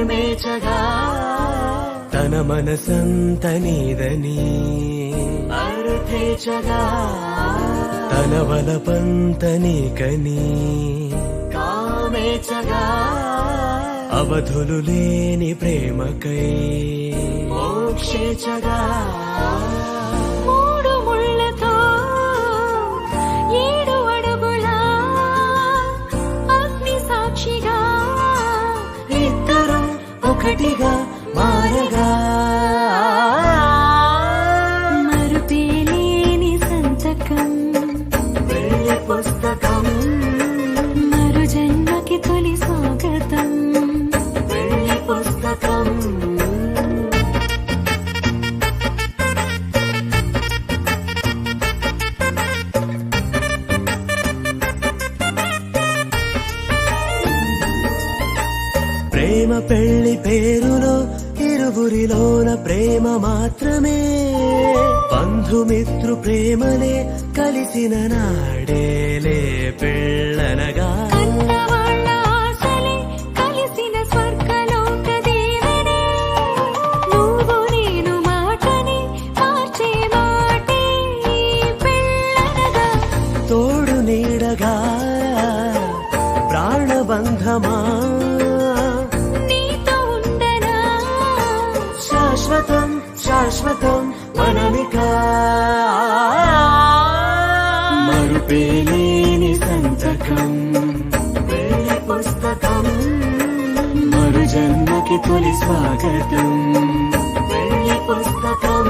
నడుమేచగా తన మనసంత నీదని అర్థేచగా తన వలపంత నీకని కామేచగా అవధులు లేని ప్రేమకై మోక్షేచగా మూడు ముళ్ళతో 7 అడుగుల అగ్ని సాక్షిగా ఇద్దరం ఒకటిగా మారగా మరుపేలేని సంతకం వెళ్ళి పుస్తకం మరు జన్మకి తొలి స్వాగతం వెళ్ళి పుస్తకం ప్రేమ పెళ్లి పేరులో ఇరువురిలోన ప్రేమ మాత్రమే బంధుమిత్రు ప్రేమలే కలిసిన నాడేలే పెళ్ళనగా కన్నవాళ్ళ ఆశలే కలిసిన స్వర్గలోక దేవనే నువ్వు నేను మాటని మార్చే మాటే పెళ్ళనగా తోడు నీడగా ప్రాణబంధమా నీతో ఉండనా శాశ్వతం శాశ్వతం మనమికా మరుపేలేని సంతకం వెళ్ళి పుస్తకం మరు జన్మకి తొలి స్వాగతం వెళ్ళి పుస్తకం